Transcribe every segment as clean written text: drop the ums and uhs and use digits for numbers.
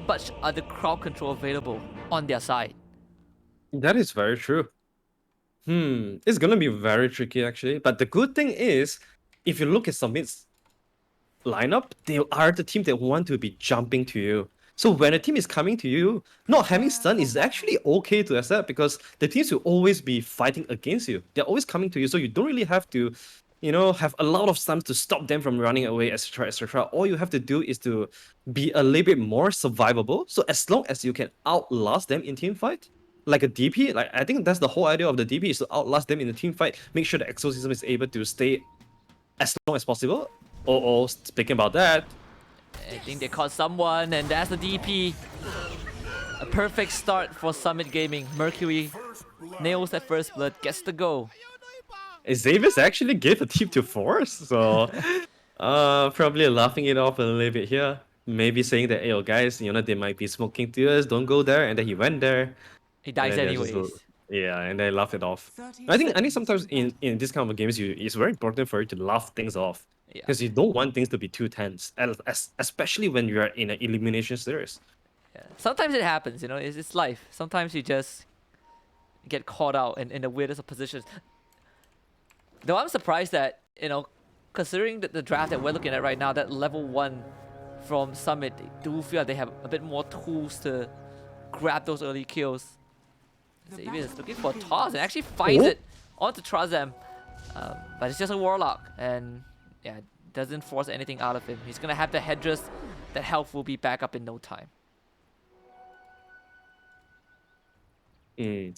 not much other crowd control available on their side. That is very true. It's gonna be very tricky actually. But the good thing is, if you look at Summit's lineup, they are the team that want to be jumping to you. So when a team is coming to you, not having stun is actually okay to accept because the teams will always be fighting against you. They're always coming to you, so you don't really have to, have a lot of stuns to stop them from running away, etc., etc. All you have to do is to be a little bit more survivable. So as long as you can outlast them in team fight, like a DP, like I think that's the whole idea of the DP is to outlast them in the team fight. Make sure the exosystem is able to stay as long as possible. Oh, speaking about that, I think they caught someone, and that's the DP. A perfect start for Summit Gaming. Mercury nails that first blood, gets the go. Xavier's actually gave a tip to Force, so probably laughing it off a little bit here. Maybe saying that, hey, yo, guys, they might be smoking to us, don't go there, and then he went there. He dies anyways. Yeah, and they laughed it off. I think sometimes in this kind of games, it's very important for you to laugh things off. Because you don't want things to be too tense, especially when you're in an elimination series. Yeah. Sometimes it happens, it's life. Sometimes you just get caught out in the weirdest of positions. Though I'm surprised that, considering the draft that we're looking at right now, that level 1 from Summit, they do feel like they have a bit more tools to grab those early kills. Xavier is looking for a toss and actually finds it onto Trazam. But it's just a Warlock, and yeah, doesn't force anything out of him. He's gonna have the headdress. That health will be back up in no time. The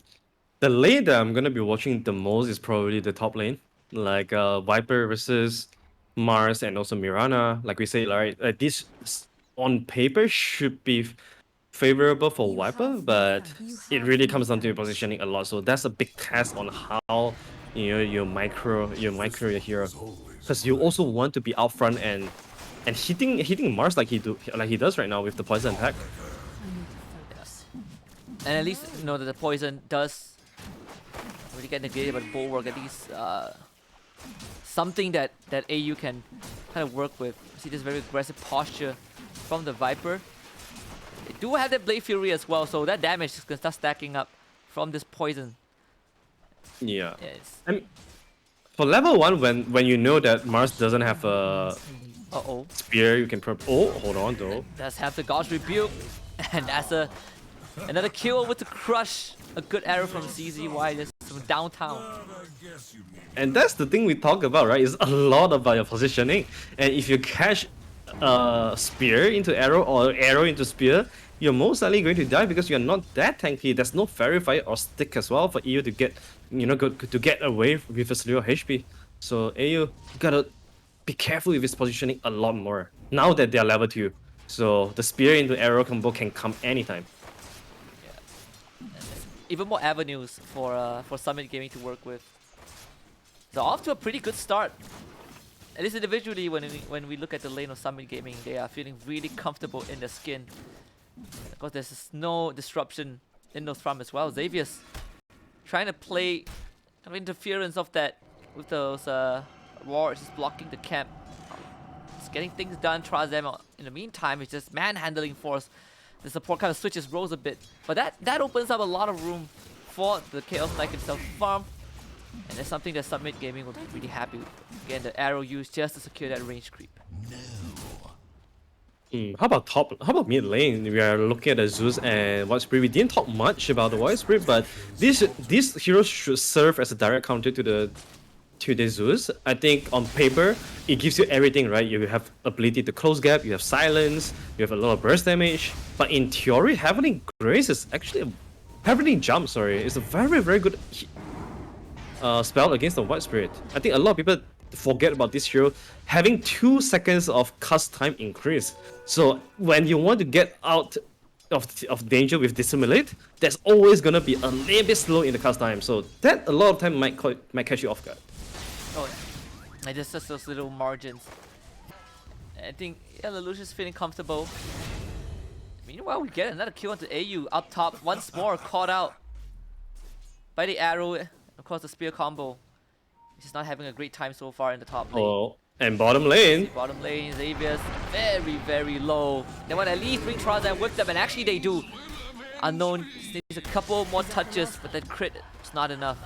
lane that I'm gonna be watching the most is probably the top lane, like Viper versus Mars and also Mirana. Like we say, right? This on paper should be favorable for Viper, but it really comes down to your positioning a lot. So that's a big test on how you micro your hero, because you also want to be out front and hitting Mars like he does right now with the poison attack. Yes. And at least that the poison does really get negated by the bulwark. At least something that AU can kind of work with. See this very aggressive posture from the Viper. They do have that Blade Fury as well, so that damage is gonna start stacking up from this poison. Yeah. Yes. And for level 1, when you know that Mars doesn't have a spear, you can hold on though. Does have the God's Rebuke, and that's another kill with the crush. A good arrow from CZY just from downtown. And that's the thing we talk about, right? It's a lot about your positioning. And if you catch spear into arrow or arrow into spear, you're most likely going to die because you're not that tanky. There's no fairy fire or stick as well for EU to get to get away with a slow HP. So AU, you gotta be careful with his positioning a lot more now that they're level 2. So the spear into arrow combo can come anytime. Yeah. Even more avenues for Summit Gaming to work with. So off to a pretty good start. At least individually, when we look at the lane of Summit Gaming, they are feeling really comfortable in their skin. Of course, there's no disruption in those farm as well. Xavier's trying to play kind of interference of that with those wards, just blocking the camp. Just getting things done. Trazam, in the meantime, is just manhandling Force. The support kind of switches roles a bit, but that opens up a lot of room for the Chaos Knight himself to farm. And that's something that Summit Gaming will be really happy with. Again, the arrow used just to secure that range creep. How about mid lane? We are looking at the Zeus and White Spirit. We didn't talk much about the White Spirit, but these heroes should serve as a direct counter to the Zeus. I think on paper it gives you everything, right? You have ability to close gap, you have silence, you have a lot of burst damage. But in theory, Heavenly Grace is actually Heavenly Jump. Sorry, is a very very good spell against the White Spirit. I think a lot of people forget about this hero having 2 seconds of cast time increase. So when you want to get out of danger with Dissimulate, that's always gonna be a little bit slow in the cast time. So that a lot of time might catch you off guard. Oh yeah, just those little margins. I think Lelouch's feeling comfortable. Meanwhile, we get another kill onto AU up top once more, caught out by the arrow. Of course, the spear combo. He's just not having a great time so far in the top lane. And bottom lane. Bottom lane, Xavier's very low. They want to at least bring Trazam with them, and actually they do. Unknown needs a couple more touches, but that crit is not enough.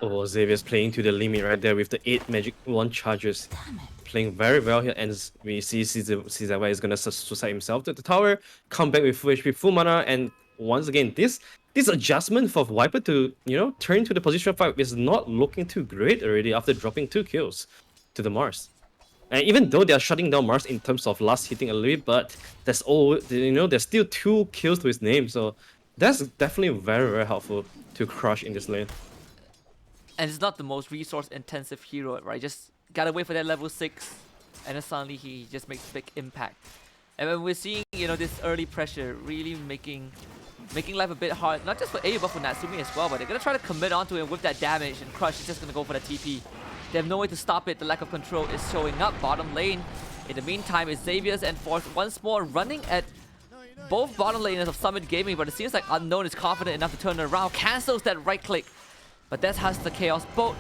Oh, Xavier's playing to the limit right there with the 8 magic wand charges. Playing very well here, and we see CZY is gonna suicide himself to the tower, come back with full HP, full mana, and once again, this adjustment for Viper to, turn to the position fight is not looking too great already after dropping 2 kills to the Mars. And even though they are shutting down Mars in terms of last hitting a little bit, but there's there's still 2 kills to his name, so that's definitely very helpful to crush in this lane. And it's not the most resource-intensive hero, right? Just gotta wait for that level 6, and then suddenly he just makes big impact. And when we're seeing, this early pressure really making life a bit hard, not just for AU but for Natsumi as well, but they're gonna try to commit onto him with that damage, and Crush is just gonna go for the TP. They have no way to stop it, the lack of control is showing up. Bottom lane, in the meantime, is Xavier's and Force once more running at both bottom laners of Summit Gaming, but it seems like Unknown is confident enough to turn it around, cancels that right click. But that has the Chaos Bolt,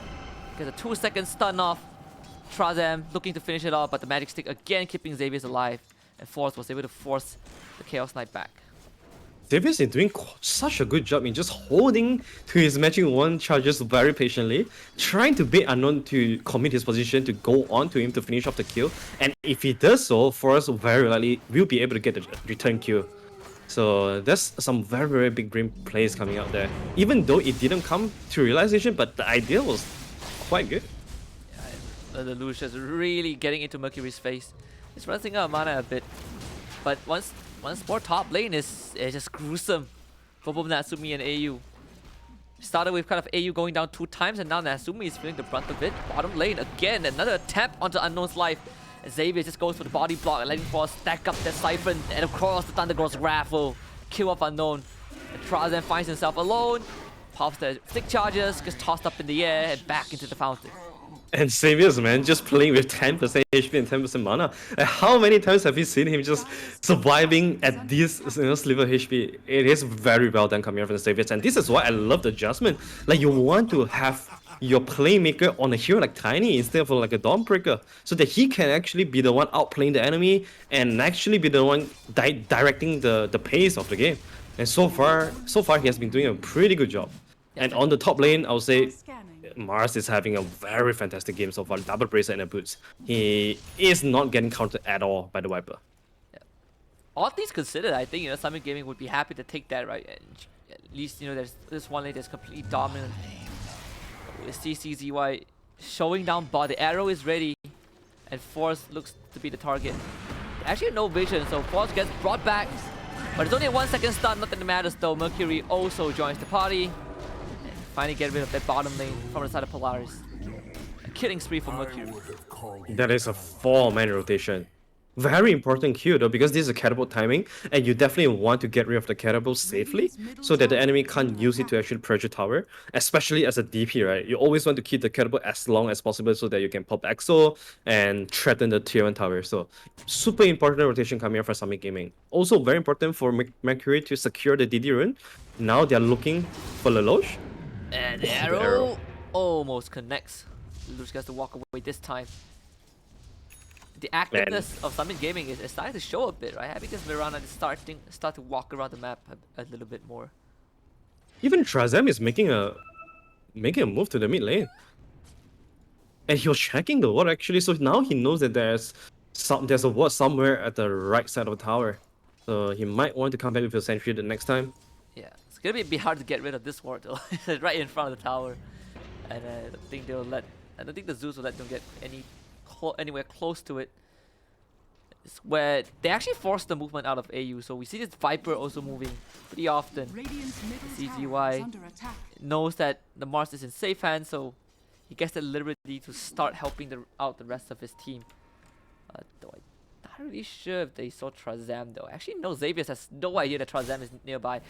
gets a 2-second stun off. Trazam looking to finish it off, but the Magic Stick again keeping Xavier's alive. And Force was able to force the Chaos Knight back. Xavier's is doing such a good job in just holding to his matching wand charges very patiently, trying to bait Unknown to commit his position to go on to him to finish off the kill. And if he does so, Force very likely will be able to get the return kill. So there's some very big brain plays coming out there. Even though it didn't come to realization, but the idea was quite good. Yeah, the Lucius really getting into Mercury's face. He's running out of mana a bit. But once more top lane is just gruesome for both Natsumi and AU. Started with kind of AU going down 2 times, and now Natsumi is feeling the brunt of it. Bottom lane again, another attempt onto Unknown's life. Xavier just goes for the body block and letting Force stack up that Siphon, and of course the Thunder Girl's Raffle. Kill off Unknown. And Trazam finds himself alone, pops the stick charges, gets tossed up in the air and back into the fountain. And Xavier's, man, just playing with 10% HP and 10% mana. How many times have you seen him just surviving at this sliver HP? It is very well done coming out from the Xavier's, and this is why I love the adjustment. Like, you want to have your playmaker on a hero like Tiny instead of like a Dawnbreaker, so that he can actually be the one outplaying the enemy and actually be the one directing the pace of the game. And so far he has been doing a pretty good job. And on the top lane, I would say Mars is having a very fantastic game so far. Double bracer and a boots. He is not getting countered at all by the Viper. Yeah. All things considered, I think Summit Gaming would be happy to take that, right? And at least there's this one lane that's completely dominant. We see CZY showing down bot. The arrow is ready, and Force looks to be the target. Actually, no vision, so Force gets brought back. But it's only a 1-second stun. Nothing matters though. Mercury also joins the party. And finally get rid of that bottom lane from the side of Polaris. A killing spree for Mercury. That is a 4-man rotation. Very important Q though, because this is a catapult timing, and you definitely want to get rid of the catapult safely so that the enemy can't use it to actually pressure tower, especially as a DP, right? You always want to keep the catapult as long as possible so that you can pop EXO and threaten the tier 1 tower. So super important rotation coming up for Summit Gaming. Also very important for Mercury to secure the DD rune. Now they're looking for Lelouch. And the arrow almost connects. Lelouch gets to walk away this time. The activeness of Summit Gaming is starting to show a bit, right? Having this Mirana start to walk around the map a little bit more. Even Trazam is making a move to the mid lane. And he was checking the ward actually, so now he knows that there's a ward somewhere at the right side of the tower. So he might want to come back with a sentry the next time. Yeah, it's gonna be hard to get rid of this ward though. It's right in front of the tower. And I don't think the Zeus will let them get anywhere close to it. It's where they actually force the movement out of AU, so we see this Viper also moving pretty often. CZY knows that the Mars is in safe hands, so he gets the liberty to start helping out the rest of his team. Though I'm not really sure if they saw Trazam though. Actually, no, Xavier has no idea that Trazam is nearby.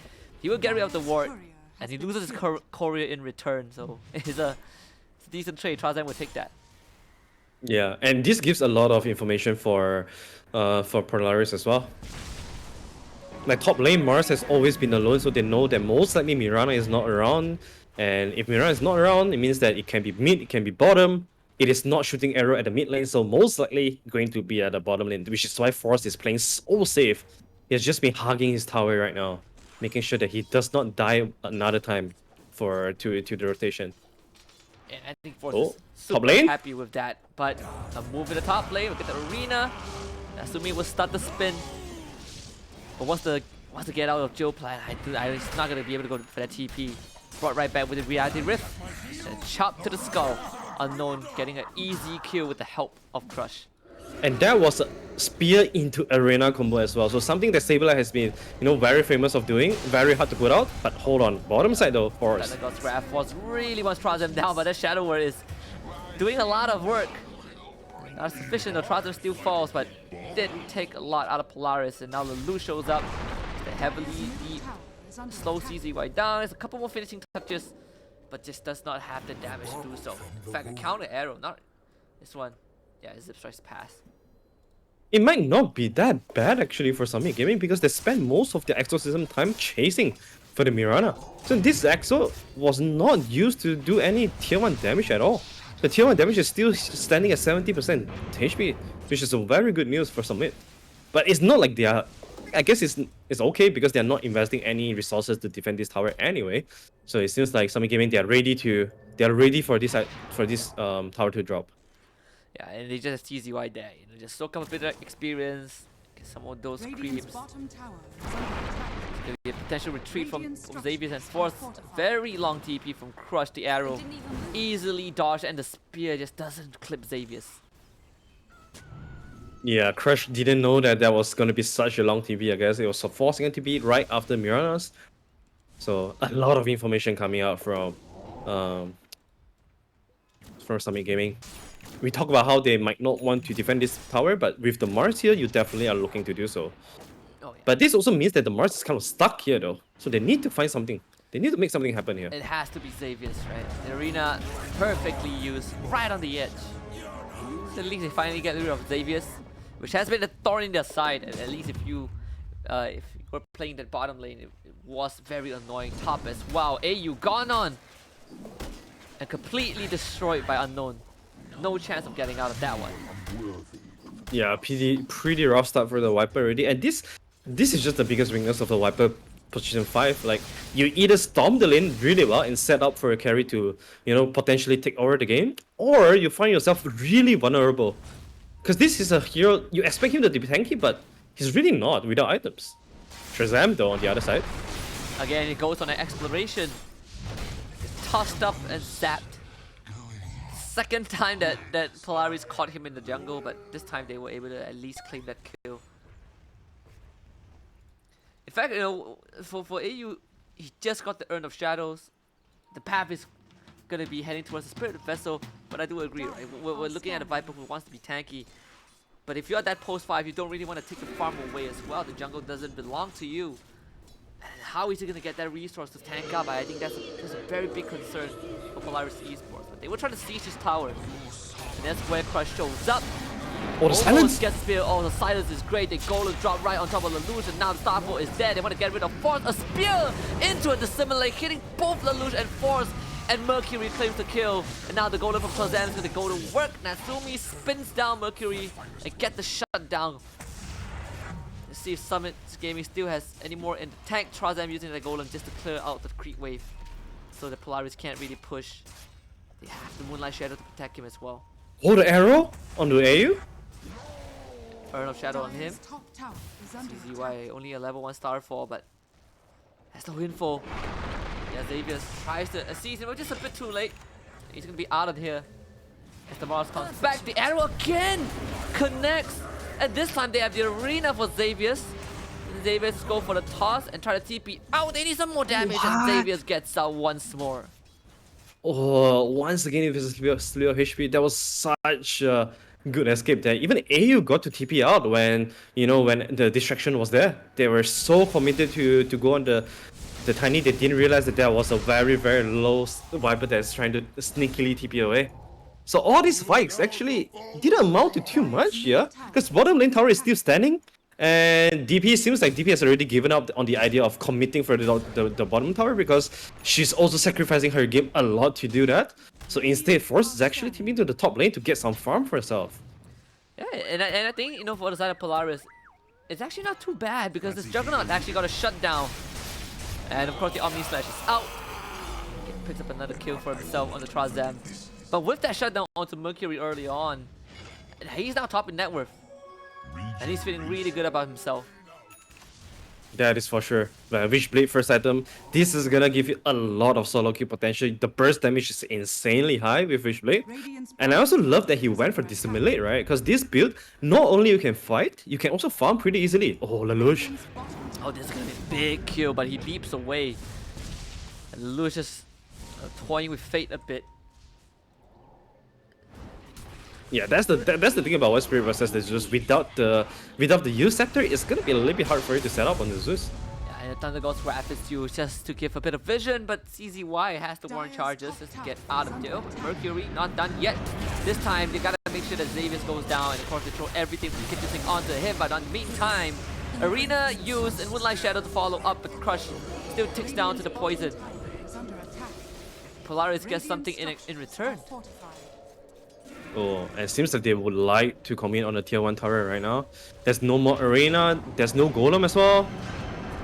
He will get rid of the ward, and he loses his courier in return, so it's a decent trade. Trazam will take that. Yeah, and this gives a lot of information for Polaris as well. Like top lane, Mars has always been alone, so they know that most likely Mirana is not around. And if Mirana is not around, it means that it can be mid, it can be bottom. it is not shooting arrow at the mid lane, so most likely going to be at the bottom lane, which is why Force is playing so safe. He has just been hugging his tower right now, making sure that he does not die another time to the rotation. And I think Force Oh, is top super lane? happy with that. But a move in the top lane, we get the arena. Asumi will start the spin. But once to get out of Jill plan, he's not gonna be able to go for that TP. Brought right back with the reality rift. And chop to the skull. Unknown getting an easy kill with the help of Crush. And that was a spear into arena combo as well. So something that Sableye has been, very famous of doing. Very hard to put out. But hold on, bottom side though, Force. Force really wants to Trot them down, but that Shadow Word is doing a lot of work. Not sufficient, the Trot still falls, but did take a lot out of Polaris. And now Lelouch shows up. The heavily deep, slow CZY down. There's a couple more finishing touches, but just does not have the damage to do so. In fact, a counter arrow, not this one. Yeah, Zip Strike's pass. It might not be that bad actually for Summit Gaming because they spent most of their exorcism time chasing for the Mirana. So this exo was not used to do any tier 1 damage at all. The tier 1 damage is still standing at 70% HP, which is a very good news for Summit. But it's not like they are... I guess it's okay because they're not investing any resources to defend this tower anyway. So it seems like Summit Gaming, they are ready for this tower to drop. Yeah, and they just TZY there, just soak up a bit of experience, get some of those creeps. It's gonna be a potential retreat from Xavier and Force. Very long TP from Crush, the arrow easily dodged, and the spear just doesn't clip Xavier's. Yeah, Crush didn't know that was gonna be such a long TP, I guess. It was forcing a TP right after Mirana's. So a lot of information coming out from Summit Gaming. We talk about how they might not want to defend this tower, but with the Mars here, you definitely are looking to do so. Oh, yeah. But this also means that the Mars is kind of stuck here though. So they need to find something. They need to make something happen here. It has to be Xavier's, right? The arena perfectly used, right on the edge. So at least they finally get rid of Xavier's, which has been a thorn in their side. And at least if you were playing that bottom lane, it was very annoying. Top as wow, AU gone on and completely destroyed by Unknown. No chance of getting out of that one. Yeah, pretty rough start for the Viper already. And this is just the biggest weakness of the Viper position 5. Like, you either storm the lane really well and set up for a carry to, potentially take over the game, or you find yourself really vulnerable. Because this is a hero, you expect him to be tanky, but he's really not without items. Shazam though on the other side. Again, it goes on an exploration. It's tossed up and zapped. Second time that Polaris caught him in the jungle, but this time they were able to at least claim that kill. In fact, for AU, he just got the Urn of Shadows. The path is gonna be heading towards the Spirit Vessel, but I do agree, right? We're looking at a Viper who wants to be tanky. But if you're at that post 5, you don't really want to take the farm away as well. The jungle doesn't belong to you. And how is he gonna get that resource to tank up? I think that's a very big concern for Polaris Esports. But they were trying to siege his tower. And that's where Crush shows up. Oh, the silence! Gets spear. Oh, the silence is great. The golem drop right on top of Lelouch, and now the Starfall is dead. They want to get rid of Force. A spear into it, dissimulate, hitting both Lelouch and Force. And Mercury claims the kill. And now the golem from Shazam is going to go to work. Natsumi spins down Mercury and get the shutdown. Let's see if Summit Gaming still has any more in the tank. Shazam using the golem just to clear out the creep wave, so the Polaris can't really push. They have the Moonlight Shadow to protect him as well. Oh, the arrow on the AU? Urn of Shadow on him. CZY only a level 1 Starfall, but that's no info. Yeah, Xavier tries to seize him, but just a bit too late. He's gonna be out of here. As the Mars comes back, the arrow again connects. And this time they have the arena for Xavier's. Xavier's go for the toss and try to TP out. They need some more damage, and Xavier's gets out once more. Oh, once again, if it's a slew of HP, that was such a good escape there. Even AU got to TP out when the distraction was there. They were so committed to go on the Tiny, they didn't realize that there was a very, very low Viper that's trying to sneakily TP away. So all these fights actually didn't amount to too much, yeah? Because bottom lane tower is still standing, And DP seems like DP has already given up on the idea of committing for the bottom tower because she's also sacrificing her game a lot to do that. So instead, Force is actually teaming to the top lane to get some farm for herself. Yeah, and I think, you know, for the side of Polaris, it's actually not too bad because this Juggernaut actually got a shutdown. And of course the Omni Slash is out. Picks up another kill for himself on the Trazam. But with that shutdown onto Mercury early on, he's now top in net worth. And he's feeling really good about himself. That is for sure. Witchblade first item. This is gonna give you a lot of solo kill potential. The burst damage is insanely high with Witchblade. And I also love that he went for Dissimulate, right? Because this build, not only you can fight, you can also farm pretty easily. Oh, Lelouch. Oh, this is gonna be a big kill, but he leaps away. And Lelouch just toying with fate a bit. Yeah, that's the thing about West Spirit versus the Zeus. Without the use sector, it's gonna be a little bit hard for you to set up on the Zeus. Yeah, and the Thunder God's Wrath is used just to give a bit of vision, but CZY has to warn charges just to get out of jail. Mercury not done yet. This time they gotta make sure that Xavius goes down, and of course they throw everything from Kitchen onto him. But in the meantime, Arena used and Moonlight Shadow to follow up, but Crush still ticks down to the poison. Polaris gets something in return. Oh, and it seems like they would like to commit on the tier 1 tower right now. There's no more arena, there's no golem as well.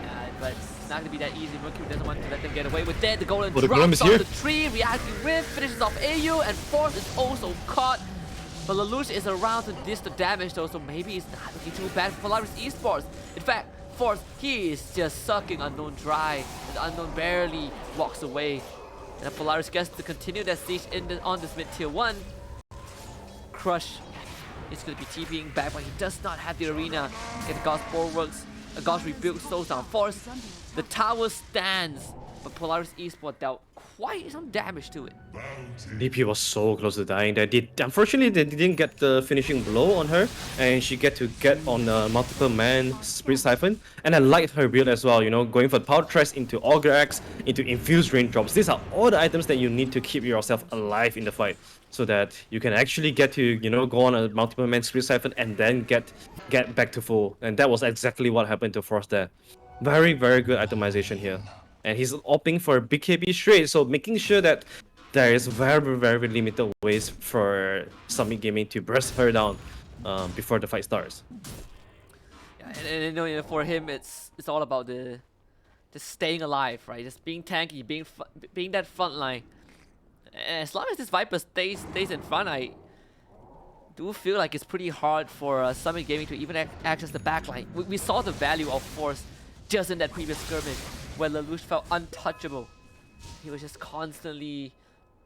Yeah, but it's not gonna be that easy. Mercury doesn't want to let them get away with that. The golem the golem is drops here. off the tree, reacting rift, finishes off AU, and Force is also caught. But Lelouch is around to dish the damage though, so maybe it's not looking too bad for Polaris Esports. In fact, Force, he is just sucking Unknown dry. The Unknown barely walks away. And Polaris gets to continue their siege on this mid tier 1. Crush is going to be TPing back, but he does not have the arena. Get the Gauss Bulwarks, a Gauss Rebuild slows down Force. The tower stands, but Polaris Esports dealt quite some damage to it. DP was so close to dying there. Unfortunately, they didn't get the finishing blow on her, and she get on multiple man Spirit Siphon. And I liked her build as well, you know, going for Power Tress into Augur Axe, into Infused Raindrops. These are all the items that you need to keep yourself alive in the fight, so that you can actually get to, you know, go on a multiple man Spirit Siphon and then get back to full. And that was exactly what happened to Force there. Very, very good itemization here. And he's opting for BKB straight, so making sure that there is very, very limited ways for Summit Gaming to burst her down before the fight starts. Yeah, and you know, for him, it's all about just staying alive, right? Just being tanky, being that front line. And as long as this Viper stays in front, I do feel like it's pretty hard for Summit Gaming to even access the backline. We saw the value of Force just in that previous skirmish, where Lelouch felt untouchable. He was just constantly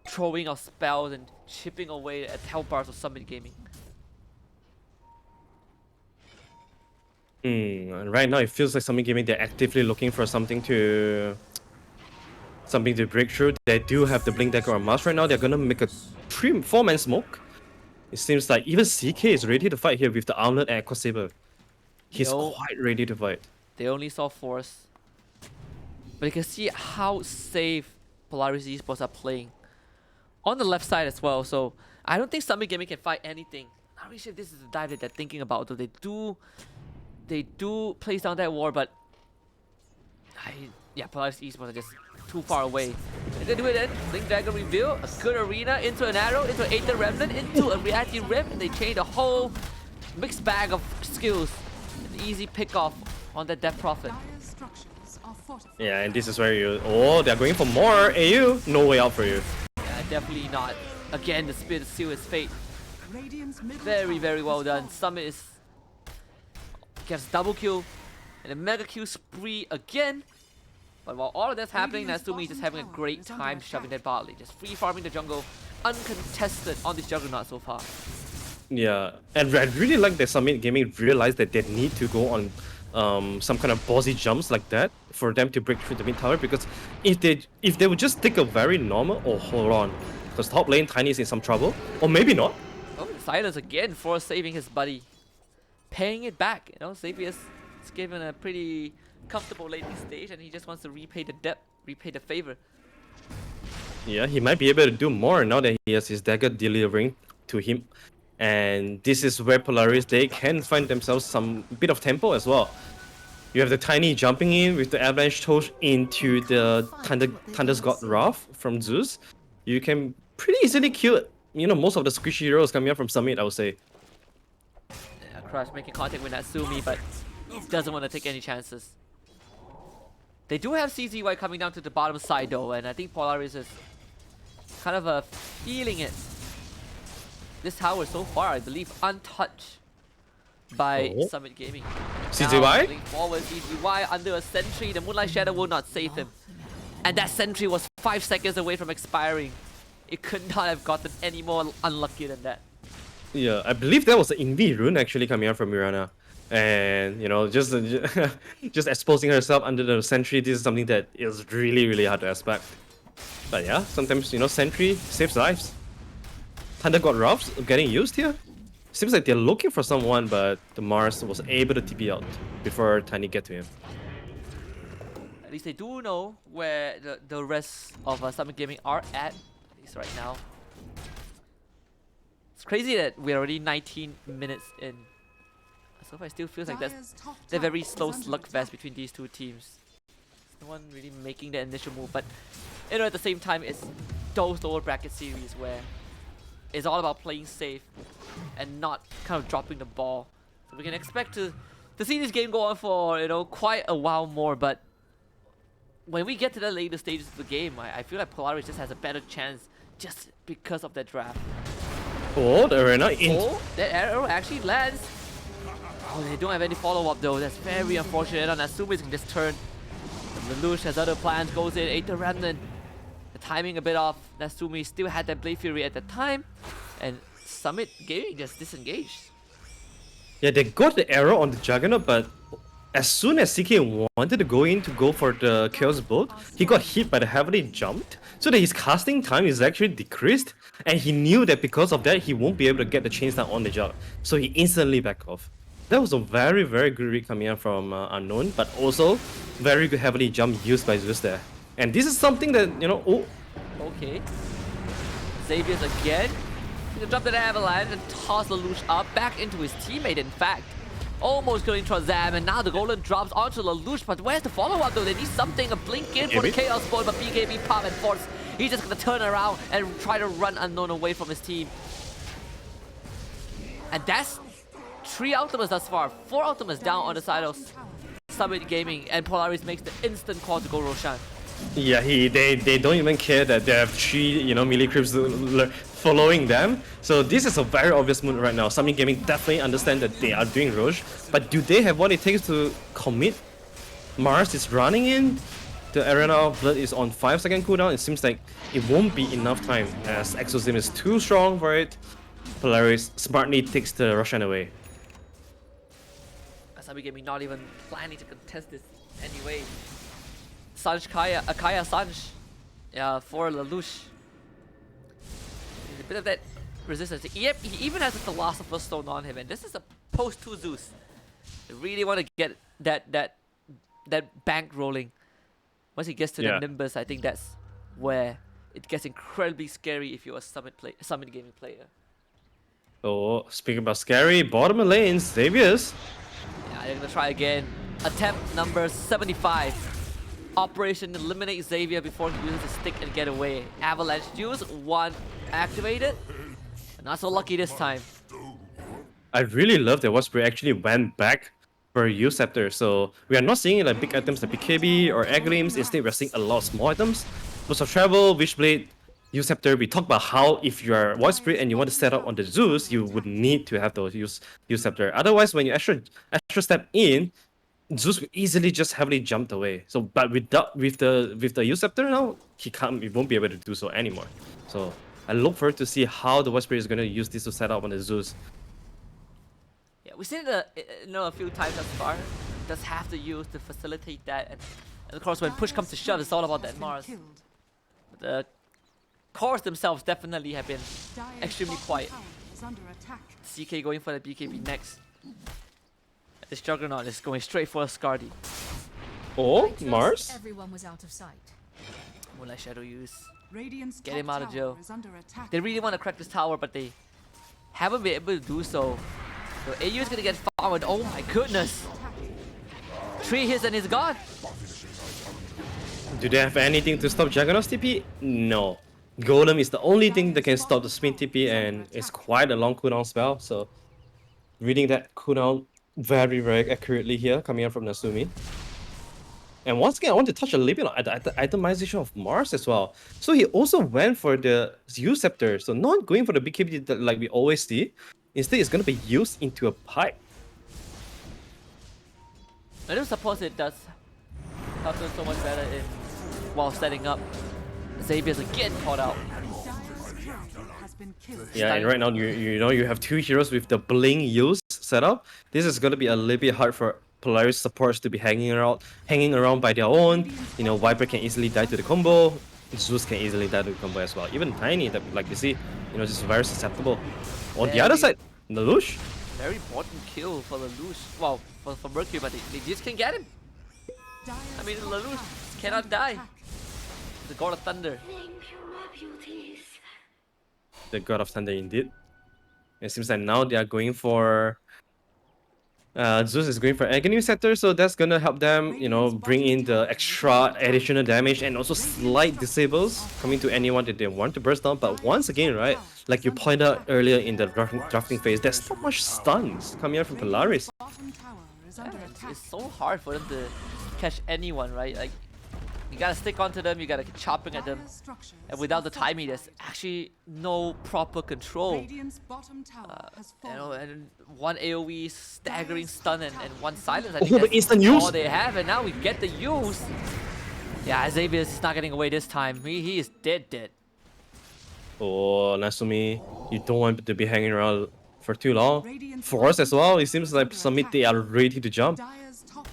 throwing out spells and chipping away at health bars of Summit Gaming. And right now it feels like Summit Gaming, they're actively looking for something to break through. They do have the Blink Dagger on Mars right now. They're gonna make a 4-man smoke. It seems like even CK is ready to fight here with the Armlet and Aqua Saber. He's quite ready to fight. They only saw Force, but you can see how safe Polaris Esports are playing on the left side as well. So I don't think Summit Gaming can fight anything. Not really sure if this is the dive that they're thinking about. Though they do place down that war, but yeah, Polaris Esports are just too far away. They're gonna do it then. Blink Dagger reveal, a good arena, into an arrow, into an Aether Remnant, into a reacting Rift, and they change a whole mixed bag of skills. An easy pick off on the Death Prophet. Yeah, and this is where you... Oh, they're going for more AU. No way out for you. Yeah, definitely not. Again, the Spirit seal his fate. Very, very well done. Summit gets double kill and a mega kill spree again. But while all of that's happening, Natsumi is just having a great time shoving that bot lane. Just free farming the jungle, uncontested on this Juggernaut so far. Yeah, and I really like that Summit Gaming realized that they need to go on some kind of ballsy jumps like that for them to break through the mid tower, because if they would just take a very normal... Oh, hold on, because top lane Tiny is in some trouble, or maybe not. Oh, silence again for saving his buddy, paying it back. You know, Xavius is given a pretty comfortable laning stage, and he just wants to repay the debt, repay the favor. Yeah, he might be able to do more now that he has his dagger delivering to him And this is where Polaris, they can find themselves some bit of tempo as well. You have the Tiny jumping in with the Avalanche Torch into the Thunder's God Wrath from Zeus. You can pretty easily kill, most of the squishy heroes coming up from Summit, I would say. Yeah, Crush making contact with Natsumi, but doesn't want to take any chances. They do have CZY coming down to the bottom side though, and I think Polaris is kind of feeling it. This tower so far, I believe, untouched by Summit Gaming. CZY? Now, forward, CZY under a sentry. The Moonlight Shadow will not save him. And that sentry was 5 seconds away from expiring. It could not have gotten any more unlucky than that. Yeah, I believe that was an Invi rune actually coming out from Mirana. And, just just exposing herself under the sentry, this is something that is really, really hard to expect. But yeah, sometimes, sentry saves lives. Thunder God Wraths getting used here? Seems like they're looking for someone, but the Mars was able to TP out before Tiny get to him. At least they do know where the rest of Summit Gaming are at least right now. It's crazy that we're already 19 minutes in. So far, it still feels like that's a very slow slugfest between these two teams. No one really making the initial move, but at the same time, it's those lower bracket series where it's all about playing safe and not kind of dropping the ball. So we can expect to see this game go on for quite a while more. But when we get to the later stages of the game, I feel like Polaris just has a better chance just because of that draft. Oh, the arena in. Oh, that arrow actually lands. Oh, they don't have any follow-up though. That's very unfortunate. And Natsumi can just turn. The Lelouch has other plans, goes in, ate the Remnant. The timing a bit off. Natsumi still had that Blade Fury at the time. And Summit Gaming just disengaged. Yeah, they got the arrow on the Juggernaut, but as soon as CK wanted to go for the Chaos Bolt, he got hit by the heavily jumped, so that his casting time is actually decreased, and he knew that because of that, he won't be able to get the chains down on the jug, so he instantly backed off. That was a very, very good read coming out from Unknown, but also very good heavily jump used by Zeus there. And this is something that, Okay. Xavier's again. He's gonna jump to the Avalanche and toss Lelouch up back into his teammate, in fact. Almost killing Trozam, and now the Golem drops onto Lelouch, but where's the follow-up though? They need something, a blink in for the Chaos Bolt, but BKB pop and force. He's just gonna turn around and try to run Unknown away from his team. And that's 3 ultimates thus far. 4 ultimates down on the side of Summit Gaming, and Polaris makes the instant call to go Roshan. Yeah, they don't even care that they have 3 melee creeps following them. So this is a very obvious move right now. Summit Gaming definitely understand that they are doing Roche, but do they have what it takes to commit? Mars is running in. The Arena of Blood is on 5-second cooldown. It seems like it won't be enough time as Exorcism is too strong for it. Polaris smartly takes the Roshan away. Summit Gaming not even planning to contest this anyway. Sanj Kaya, Akaya Sanj, for Lelouch. A bit of that resistance. He even has a Philosopher's Stone on him, and this is a post-2 Zeus. They really want to get that bank rolling. Once he gets to the Nimbus, I think that's where it gets incredibly scary if you're a Summit Gaming player. Oh, speaking about scary, bottom lane, Xavier's. Yeah, they're gonna try again. Attempt number 75. Operation Eliminate Xavier before he uses his stick and get away. Avalanche Juice, 1 activated. Not so lucky this time. I really love that Wasp actually went back for U-Scepter, so we are not seeing like big items like BKB or Egglims. Instead, we're seeing a lot of small items. Burst of Travel, Wishblade, U-Scepter. We talked about how if you are Void Spirit and you want to set up on the Zeus, you would need to have those U-Scepter. Otherwise, when you extra step in, Zeus will easily just heavily jumped away. So, but with the U-Scepter now, he won't be able to do so anymore. So I look forward to see how the Void Spirit is going to use this to set up on the Zeus. Yeah, we've seen it a few times thus far. Does have to use to facilitate that, and of course when push comes to shove, it's all about that Mars. But the cores themselves definitely have been extremely quiet. CK going for the BKB next. This Juggernaut is going straight for a Scardy. Oh, Mars? Everyone was out of sight. Moonlight Shadow use. Radiant's Get him top out of tower jail. is under attack. They really want to crack this tower, but they haven't been able to do so. So AU is gonna get found. Oh my goodness! 3 hits and he's gone. Do they have anything to stop Juggernaut's TP? No. Golem is the only thing that can stop the spin TP, and it's quite a long cooldown spell. So reading that cooldown very, very accurately here, coming out from Nasumi. And once again, I want to touch a little bit on the itemization of Mars as well. So he also went for the Zeus Scepter. So not going for the BKB that, like we always see. Instead, it's going to be used into a pipe. I do suppose it does help them so much better in while setting up. Xavier's again caught out. Yeah, and right now you have 2 heroes with the bling use setup. This is going to be a little bit hard for Polaris supports to be hanging around by their own. You know, Viper can easily die to the combo. Zeus can easily die to the combo as well. Even Tiny, that like you see, you know, just very susceptible. On the other side, Lelouch. Very important kill for Lelouch. Well, for Mercury, but they just can't get him. I mean, Lelouch cannot die. The God of Thunder. The God of Thunder indeed. It seems like now they are going for Zeus is going for Agony Scepter, so that's gonna help them, you know, bring in the extra additional damage and also slight disables coming to anyone that they want to burst down. But once again, right, like you pointed out earlier in the drafting phase, there's so much stuns coming out from Polaris. Yeah, it's so hard for them to catch anyone, right? Like, you gotta stick onto them, you gotta keep chopping at them, and without the timing, there's actually no proper control. You know, and one AOE staggering stun and one silence. I think the instant use. all they have, and now we get the use. Yeah, Xavier is not getting away this time. He is dead. Oh, Nasumi, you don't want to be hanging around for too long. For us as well, it seems like Summit, they are ready to jump.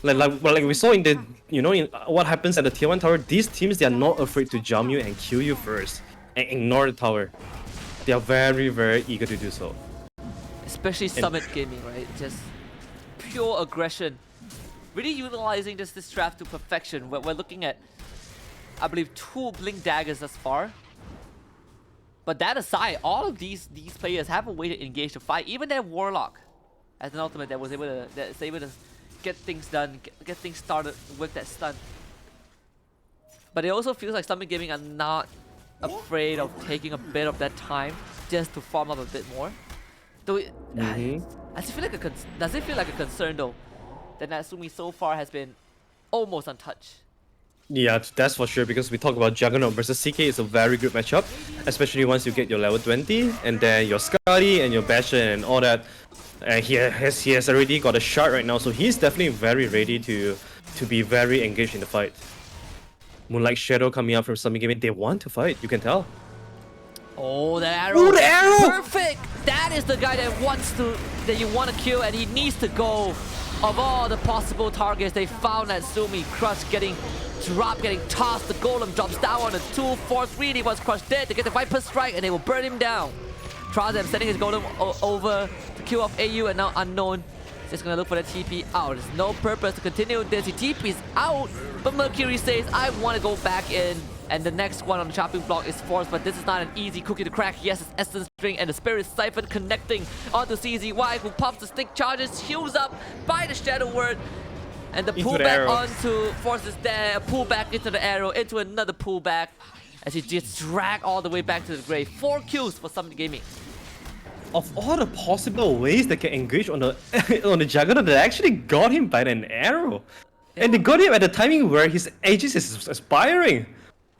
Like we saw in the, you know, in what happens at the tier 1 tower, these teams, they are not afraid to jump you and kill you first and ignore the tower. They are very, very eager to do so. Especially Summit Gaming, right? Just pure aggression. Really utilizing this draft to perfection. We're looking at, I believe, 2 Blink Daggers thus far. But that aside, all of these players have a way to engage the fight. Even their Warlock, as an ultimate, that was able to get things done, get things started with that stun. But it also feels like Summit Gaming are not afraid of taking a bit of that time just to farm up a bit more. Though does it feel like a concern though that Natsumi so far has been almost untouched? Yeah, that's for sure, because we talk about Juggernaut versus CK is a very good matchup, especially once you get your level 20 and then your Scotty and your Bastion and all that. And he has already got a shard right now, so he's definitely very ready to be very engaged in the fight. Moonlight Shadow coming out from Summit Gaming, they want to fight, you can tell. Oh, the arrow! Oh, the arrow! Perfect! That is the guy that you want to kill, and he needs to go. Of all the possible targets, they found Natsumi. Crush getting dropped, getting tossed. The golem drops down on the 2. Force really was Crush dead to get the Viper Strike, and they will burn him down. Trazem sending his golem over to kill off AU, and now Unknown just gonna look for the TP out. There's no purpose to continue this. He TP's out, but Mercury says, I want to go back in. And the next one on the chopping block is Force, but this is not an easy cookie to crack. He has his Essence String and the Spirit Siphon connecting onto CZY, who pops the stick charges, heals up by the Shadow Word. And the pullback onto Force is there, a pullback into the arrow, into another pullback, as he just drag all the way back to the grave. 4 kills for Summit Gaming. Of all the possible ways they can engage on the on the Juggernaut, they actually got him by an arrow. Yeah. And they got him at the timing where his Aegis is expiring.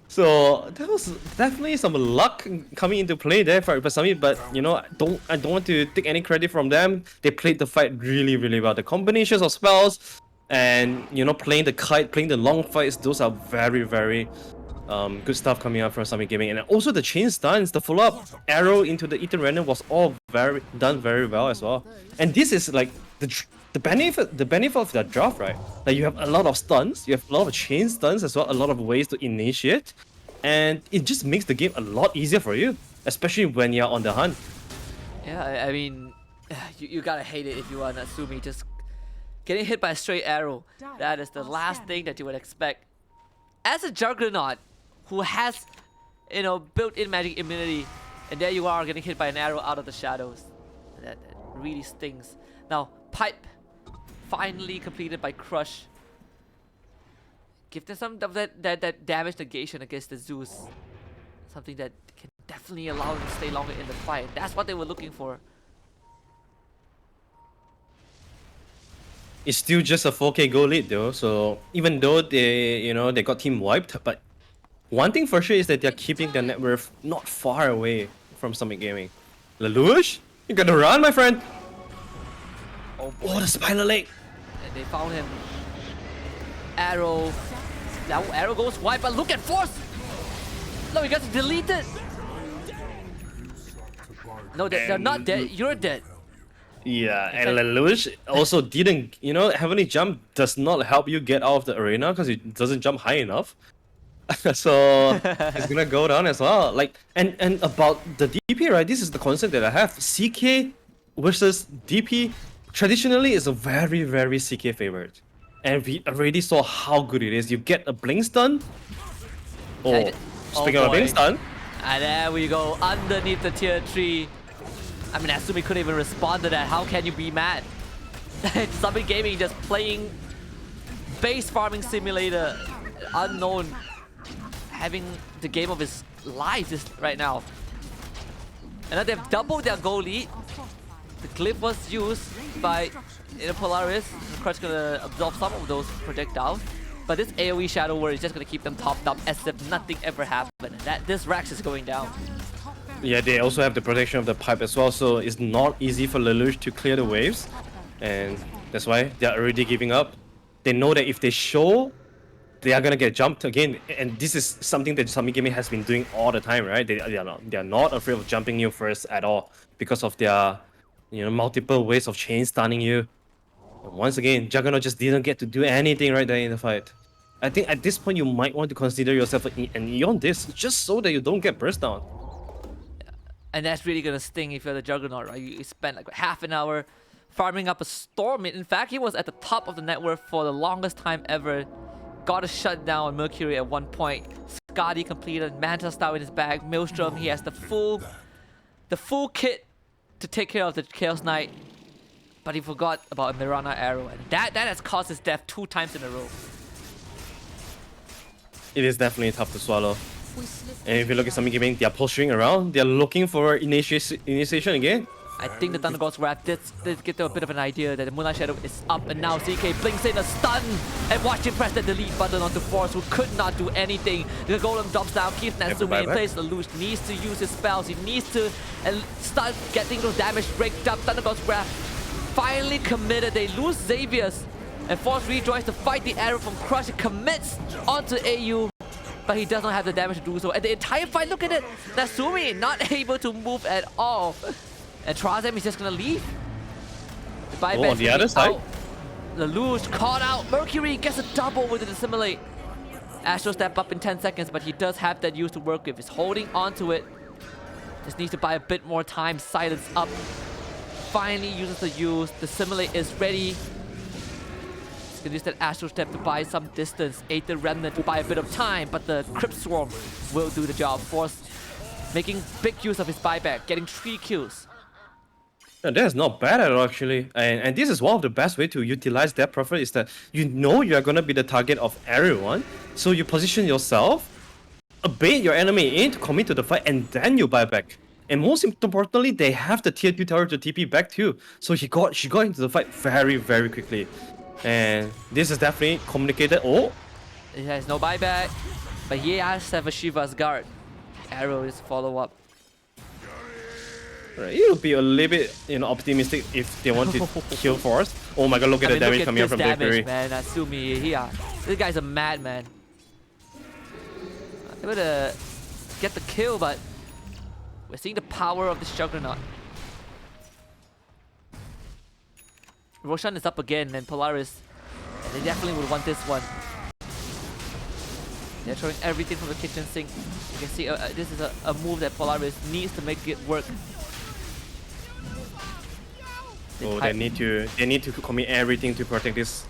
So that was definitely some luck coming into play there for Summit, but you know, I don't want to take any credit from them. They played the fight really, really well. The combinations of spells and, you know, playing the kite, playing the long fights, those are very, very good stuff coming out from Summit Gaming. And also the chain stuns, the follow-up arrow into the Ethan Random was all done very well as well. And this is like the benefit of that draft, right? Like you have a lot of stuns, you have a lot of chain stuns as well, a lot of ways to initiate, and it just makes the game a lot easier for you, especially when you're on the hunt. Yeah, I mean, you gotta hate it if you are Natsumi. Just getting hit by a straight arrow, that is the last thing that you would expect. As a Juggernaut who has, you know, built-in magic immunity, and there you are getting hit by an arrow out of the shadows. really stings. Now, Pipe, finally completed by Crush. Give them some of that damage negation against the Zeus. Something that can definitely allow them to stay longer in the fight. That's what they were looking for. It's still just a 4K goal lead though, so even though they got team wiped, but one thing for sure is that they're keeping their net worth not far away from Summit Gaming. Lelouch, you gotta run, my friend. Oh, Oh, the spider leg. And they found him. Arrow. Now Arrow goes wide, but look at Force! No, you got to delete it! No, they're not dead. You're dead. Yeah, and Lelouch also didn't, Heavenly Jump does not help you get out of the arena because it doesn't jump high enough. So it's gonna go down as well. Like, and about the DP, right? This is the concept that I have. CK versus DP traditionally is a very, very CK favorite. And we already saw how good it is. You get a blink stun. Oh, speaking of blink stun. And there we go, underneath the tier 3. I mean, Asumi couldn't even respond to that. How can you be mad? Summit Gaming just playing base farming simulator. Unknown. Having the game of his life right now. And now they've doubled their goal lead. The glyph was used by Polaris. Crush gonna absorb some of those projectiles. But this AoE Shadow Word is just gonna keep them topped up as if nothing ever happened. This Rax is going down. Yeah, they also have the protection of the pipe as well, so it's not easy for Lelouch to clear the waves. And that's why they're already giving up. They know that if they show, they are gonna get jumped again. And this is something that Summit Gaming has been doing all the time, right? They are not afraid of jumping you first at all because of their multiple ways of chain stunning you. Once again, Juggernaut just didn't get to do anything right there in the fight. I think at this point you might want to consider yourself an Eon Disc just so that you don't get burst down. And that's really gonna sting if you're the Juggernaut, right? You spent like half an hour farming up a Storm. In fact, he was at the top of the net worth for the longest time ever. Got a shutdown on Mercury at one point. Skadi completed, Manta Star in his bag, Maelstrom, he has the full kit to take care of the Chaos Knight. But he forgot about a Mirana Arrow, and that has caused his death 2 times in a row. It is definitely tough to swallow. And if you look at Summit Gaming, they are posturing around. They are looking for initiation again. I think the Thunder God's Wrath did give them a bit of an idea that the Moonlight Shadow is up, and now CK blinks in a stun and watch him press the delete button onto Force, who could not do anything. The Golem drops down, keeps Natsumi in place. Lelouch needs to use his spells. He needs to start getting those damage raked up. Thunder God's Wrath finally committed. They lose Xavier's, and Force rejoins to fight the arrow from Crush. It commits onto AU, but he does not have the damage to do so. And the entire fight, look at it, Natsumi not able to move at all. And Trazem is just gonna leave. The buyback on the other side. Lelouch caught out. Mercury gets a double with the Dissimulate. Astro step up in 10 seconds, but he does have that use to work with. He's holding onto it. Just needs to buy a bit more time. Silence up. Finally uses the use. The Dissimulate is ready. He's gonna use that Astro step to buy some distance. Aid the Remnant to buy a bit of time, but the Crypt Swarm will do the job. Force making big use of his buyback, getting 3 kills. Yeah, that's not bad at all, actually. And this is one of the best way to utilize that profit is that you are gonna be the target of everyone, so you position yourself, bait your enemy in to commit to the fight, and then you buy back. And most importantly, they have the tier 2 tower to TP back too, so she got into the fight very, very quickly. And this is definitely communicated. Oh, he has no buyback, but he has to have a Shiva's guard. Arrow is follow up. Right, it'll be a little bit, optimistic if they want to kill Force. Oh my god, look at the damage coming out from Mercury. Man, Natsumi here. This guy's a madman. Able to get the kill, but we're seeing the power of this Juggernaut. Roshan is up again, and Polaris, and they definitely would want this one. They're throwing everything from the kitchen sink. You can see this is a move that Polaris needs to make it work. They need to commit everything to protect this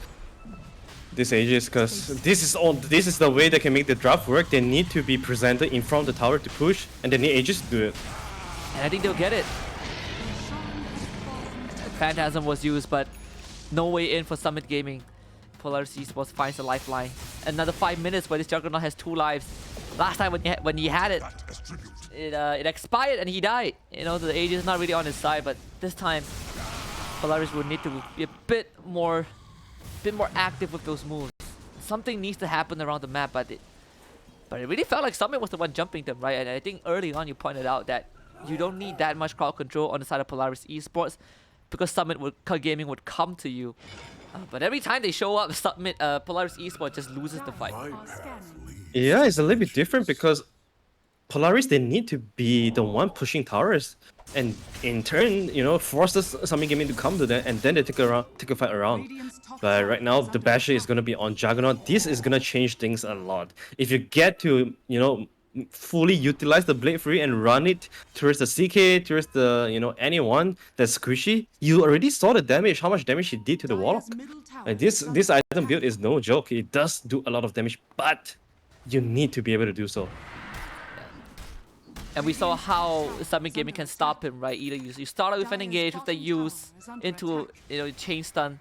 Aegis, because this is the way they can make the draft work. They need to be presented in front of the tower to push, and they need Aegis to do it. And I think they'll get it. Phantasm was used, but no way in for Summit Gaming. Polaris Esports finds a lifeline. Another 5 minutes where this Juggernaut has 2 lives. Last time when he had it, it expired and he died. You know, the age is not really on his side, but this time Polaris would need to be a bit more active with those moves. Something needs to happen around the map, but it really felt like Summit was the one jumping them, right? And I think early on you pointed out that you don't need that much crowd control on the side of Polaris Esports because Gaming would come to you. But every time they show up, Polaris Esports just loses the fight. Yeah, it's a little bit different because Polaris, they need to be the one pushing towers, and in turn, you know, forces Summit Gaming to come to them, and then they take a fight around. But right now, the Basher is gonna be on Juggernaut. This is gonna change things a lot. If you get to, you know, fully utilize the Blade Fury and run it towards the CK, towards the, you know, anyone that's squishy, you already saw the damage, how much damage it did to the Warlock. And this item build is no joke. It does do a lot of damage, but you need to be able to do so. And we saw how Summit Gaming can stop him, right? Either you start out with an engage with the use into, you know, chain stun.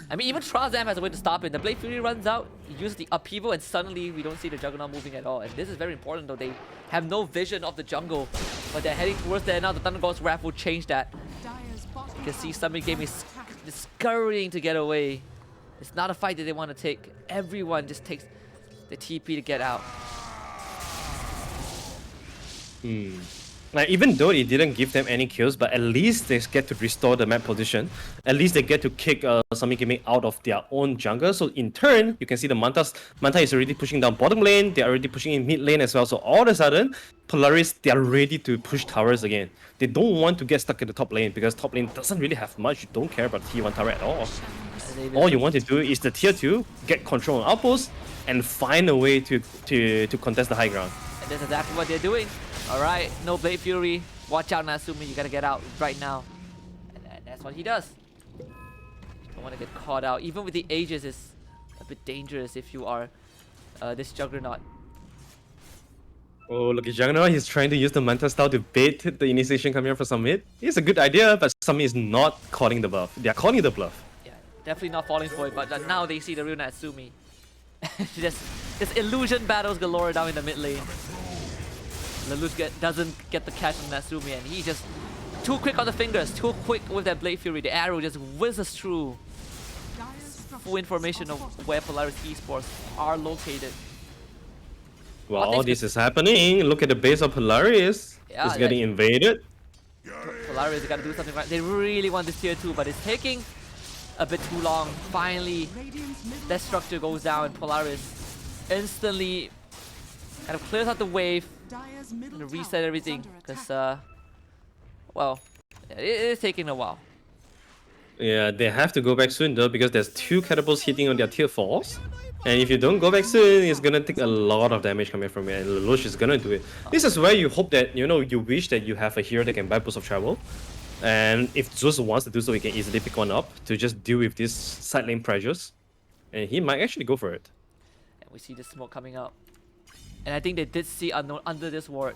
I mean, even Trazam has a way to stop it. The Blade Fury runs out, he uses the upheaval, and suddenly we don't see the Juggernaut moving at all. And this is very important though. They have no vision of the jungle, but they're heading towards there now. The Thunder God's Wrath will change that. You can see Summit Gaming is scurrying to get away. It's not a fight that they want to take. Everyone just takes the TP to get out. Like, even though it didn't give them any kills, but at least they get to restore the map position. At least they get to kick Summit Gaming out of their own jungle. So in turn, you can see the Manta is already pushing down bottom lane. They're already pushing in mid lane as well. So all of a sudden, Polaris, they are ready to push towers again. They don't want to get stuck in the top lane because top lane doesn't really have much. You don't care about the tier 1 tower at all. All you want to do is the tier 2, get control on outposts, and find a way to contest the high ground. And that's exactly what they're doing. Alright, no Blade Fury. Watch out, Natsumi. You gotta get out right now. And that's what he does. You don't want to get caught out. Even with the Aegis, it's a bit dangerous if you are this Juggernaut. Oh, look at Juggernaut. He's trying to use the Manta style to bait the initiation coming up for Summit. It's a good idea, but Summit is not calling the bluff. They are calling the bluff. Yeah, definitely not falling for it, but now they see the real Natsumi. Just illusion battles galore down in the mid lane. Lelouch doesn't get the catch on Natsumi, and he's just too quick on the fingers, too quick with that Blade Fury. The arrow just whizzes through. Full information of where Polaris Esports are located. Well, this is happening. Look at the base of Polaris. Yeah, it's getting invaded. Polaris gotta do something right. They really want this tier 2, but it's taking a bit too long. Finally, that structure goes down, and Polaris instantly kind of clears out the wave. Gonna reset everything because well, it is taking a while. Yeah, they have to go back soon though because there's 2 catapults hitting on their tier 4s, and if you don't go back soon, it's gonna take a lot of damage coming from it, and Lelouch is gonna do it. This is where you hope that, you know, you wish that you have a hero that can buy boost of travel, and if Zeus wants to do so, he can easily pick one up to just deal with these side lane pressures, and he might actually go for it. And we see the smoke coming out. And I think they did see Unknown under this ward.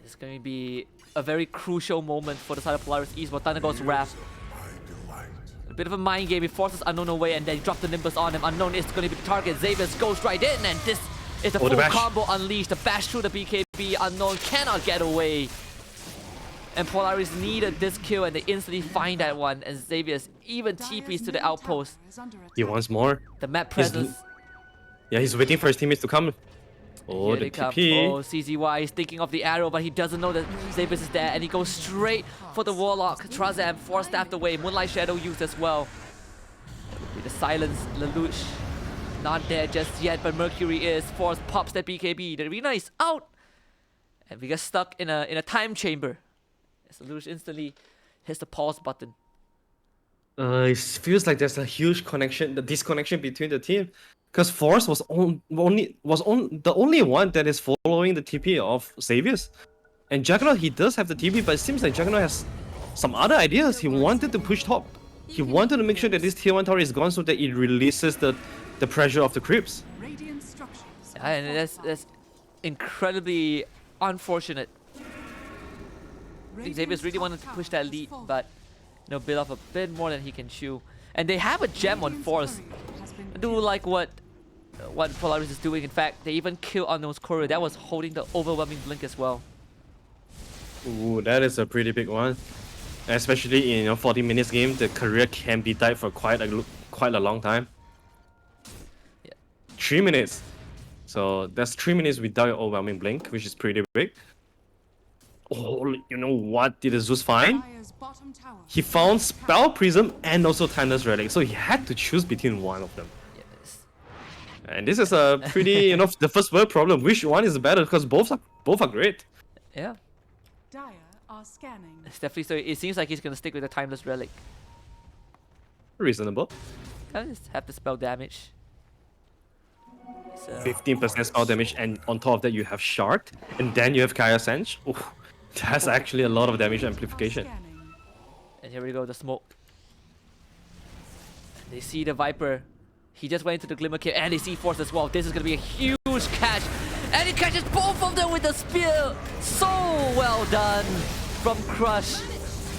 It's going to be a very crucial moment for the side of Polaris Esports. Thunder God's Wrath. A bit of a mind game. He forces Unknown away and then drop the Nimbus on him. Unknown is going to be the target. Xavius goes right in, and this is the full combo unleashed. The bash through the BKB. Unknown cannot get away. And Polaris needed this kill, and they instantly find that one. And Xavius even TPs to the outpost. He wants more. The map presence. Yeah, he's waiting for his teammates to come. Oh, the TP. Oh, CZY is thinking of the arrow, but he doesn't know that Xavius is there, and he goes straight for the Warlock. Trazam force-staffed away. Moonlight Shadow used as well. With the silence, Lelouch not there just yet, but Mercury is. Force pops that BKB. The arena is out, and we get stuck in a time chamber. As Lelouch instantly hits the pause button. It feels like there's a huge connection, the disconnection between the team. Because Force was the only one that is following the TP of Xavius. And Juggernaut, he does have the TP, but it seems like Juggernaut has some other ideas. He wanted to push top. He wanted to make sure that this tier 1 tower is gone so that it releases the pressure of the creeps. Yeah, and that's incredibly unfortunate. I think Xavier's really wanted to push that lead, but bit off a bit more than he can chew. And they have a gem on Force. I do like what Polaris is doing. In fact, they even killed Unknown's Courier. That was holding the overwhelming blink as well. Ooh, that is a pretty big one. Especially in 40 minutes game, the career can be tied for quite a long time. Yeah. 3 minutes. So that's 3 minutes without overwhelming blink, which is pretty big. Oh, you know what did Zeus find? He found Spell Prism and also Timeless Relic, so he had to choose between one of them. Yes. And this is a pretty, the first world problem. Which one is better? Because both are great. Yeah. Dire are scanning. It's definitely so. It seems like he's gonna stick with the Timeless Relic. Reasonable. Kind of just have the spell damage. So 15% spell damage, and on top of that you have Shard, and then you have Kaya Sench. Ooh, that's actually a lot of damage amplification. Scanning. and here we go, the smoke. And they see the Viper. He just went into the Glimmer Cave, and they see Force as well. This is gonna be a huge catch, and he catches both of them with the spear. So well done from Crush.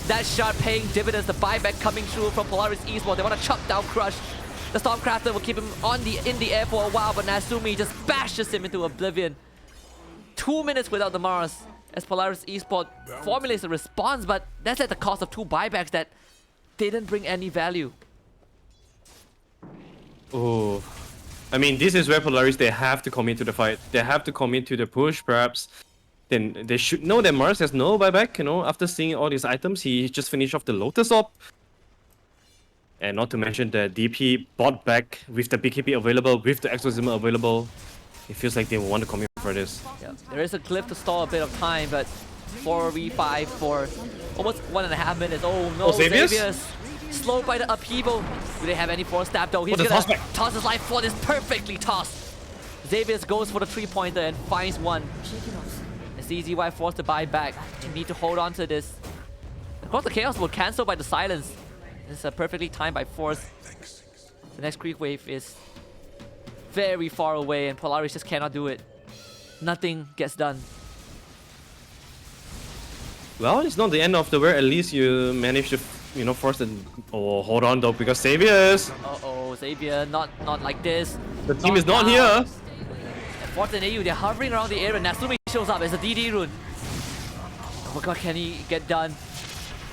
That shot paying dividends. The buyback coming through from Polaris Esports. They want to chop down Crush. The Stormcrafter will keep him in the air for a while, but Nasumi just bashes him into oblivion. 2 minutes without the Mars as Polaris Esports formulates a response, but that's at the cost of 2 buybacks that didn't bring any value. Oh, I mean, this is where Polaris, they have to commit to the fight. They have to commit to the push, perhaps. Then they should know that Mars has no buyback, after seeing all these items. He just finished off the Lotus Orb. And not to mention the DP bought back with the BKB available, with the Exorcism available. It feels like they want to commit for this. Yeah, there is a glyph to stall a bit of time, but 4v5 for almost 1.5 minutes. Oh no, Xavier's slowed by the upheaval. Do they have any force stab though? He's gonna toss his life for this, perfectly tossed. Xavier's goes for the 3-pointer and finds one. It's EZY forced to buy back. You need to hold on to this. Of course, the chaos will cancel by the silence. It's perfectly timed by Force. The next creep wave is very far away, and Polaris just cannot do it. Nothing gets done. Well, it's not the end of the world. At least you managed to, force the... Oh, hold on though, because Xavier's... Uh-oh, Xavier, not like this. The team is not here. And Force and AU, they're hovering around the area. Nasumi shows up as a DD rune. What can he get done?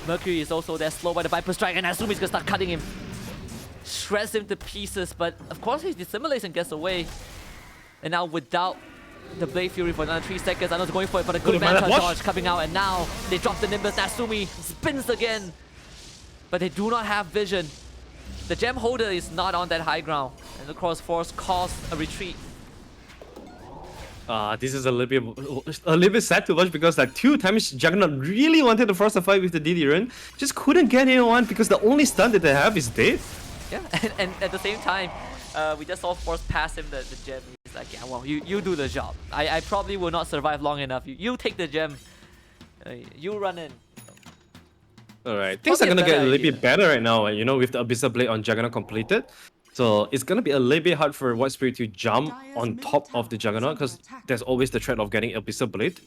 Mercury is also there, slow by the Viper Strike, and Nasumi's gonna start cutting him. Shreds him to pieces, but of course he dissimulates and gets away. And now without the Blade Fury for another 3 seconds, I know it's going for it, but a good Manta dodge coming out, and now they drop the Nimbus. Nasumi spins again, but they do not have vision. The gem holder is not on that high ground, and of course Force calls a retreat. This is a little bit sad to watch, because like 2 times Juggernaut really wanted to force a fight with the DD run, just couldn't get anyone because the only stun that they have is dead. Yeah, and at the same time, we just saw Force pass him the gem. He's like, yeah, well, you do the job. I probably will not survive long enough. You take the gem. You run in. Alright, things are gonna get a little bit better right now, with the Abyssal Blade on Juggernaut completed. So it's gonna be a little bit hard for White Spirit to jump on top of the Juggernaut, because there's always the threat of getting Abyssal Blade.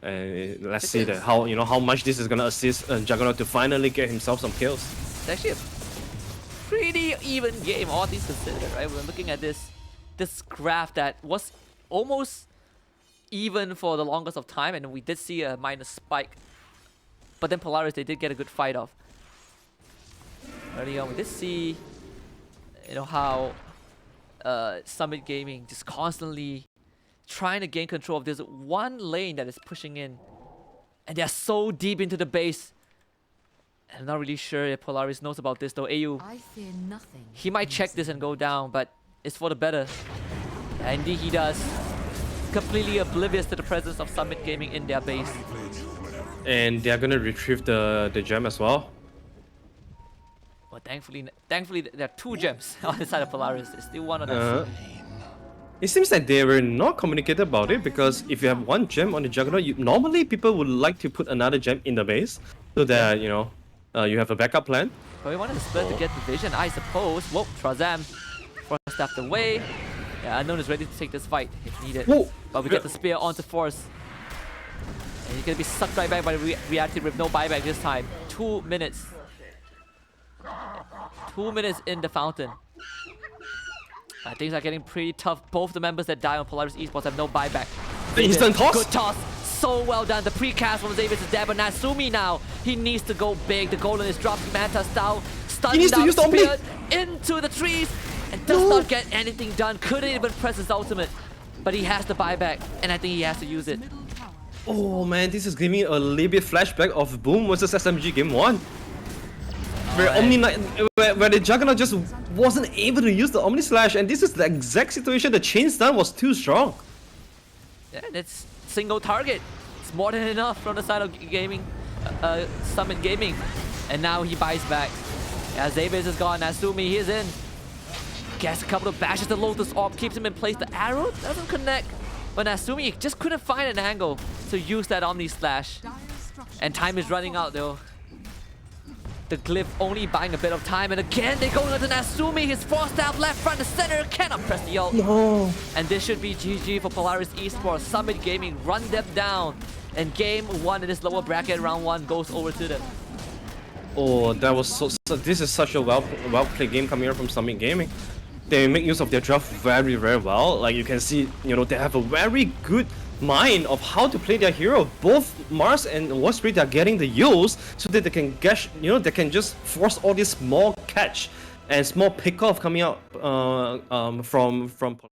And let's see how much this is gonna assist Juggernaut to finally get himself some kills. It's actually a pretty even game, all things considered, right? We're looking at this graph that was almost even for the longest of time, and we did see a minor spike. But then Polaris, they did get a good fight off. Early on, we did see how Summit Gaming just constantly trying to gain control of this one lane that is pushing in. And they're so deep into the base. I'm not really sure if Polaris knows about this though. AU, I fear nothing. he might check this and go down, but it's for the better. And indeed he does. Completely oblivious to the presence of Summit Gaming in their base. And they're gonna retrieve the gem as well. But thankfully there are 2 gems on the side of Polaris. There's still one on that side. It seems like they were not communicated about it, because if you have 1 gem on the Juggernaut, normally people would like to put another gem in the base, so that you have a backup plan. But we wanted to split to get the vision, I suppose. Whoa, Trazam Force stepped away. Yeah, Unknown is ready to take this fight if needed. Whoa. But we get the spear onto Force. And he's gonna be sucked right back by the reactive with no buyback this time. 2 minutes. 2 minutes in the fountain. Things are getting pretty tough. Both the members that die on Polaris Esports have no buyback. The instant toss? Good toss. So well done. The precast from Xavier is dead, but Natsumi now, he needs to go big. The golden is dropped. Manta style. Stunned He needs to down, use the Omni. speared into the trees. And does not get anything done. Couldn't even press his ultimate. But he has the buyback. And I think he has to use it. Middle tower. Oh man, this is giving me a little bit flashback of Boom versus SMG Game 1. Where Alright. Omni Knight, where the Juggernaut just wasn't able to use the Omni Slash, and this is the exact situation. The chain stun was too strong. Yeah, that's single target. It's more than enough from the side of gaming, Summit Gaming. And now he buys back. Yeah, Xavier is gone. Natsumi, he is in. Gets a couple of bashes. The Lotus Orb keeps him in place. The arrow doesn't connect. But Natsumi just couldn't find an angle to use that Omni Slash. Dire structures And time is are running out falling. though. The Glyph only buying a bit of time. And again, they go into Natsumi. His force stab left, front, and center. Cannot press the ult. No. And this should be GG for Polaris Esports. Summit Gaming run them down. And game 1 in this lower bracket, round 1, goes over to them. Oh, that was so this is such a well played game coming out from Summit Gaming. They make use of their draft very well. Like you can see, you know, they have a very good mind of how to play their hero. Both Mars and Warspirit are getting the use so that they can get, you know, they can just force all this small catch and small pick off coming out from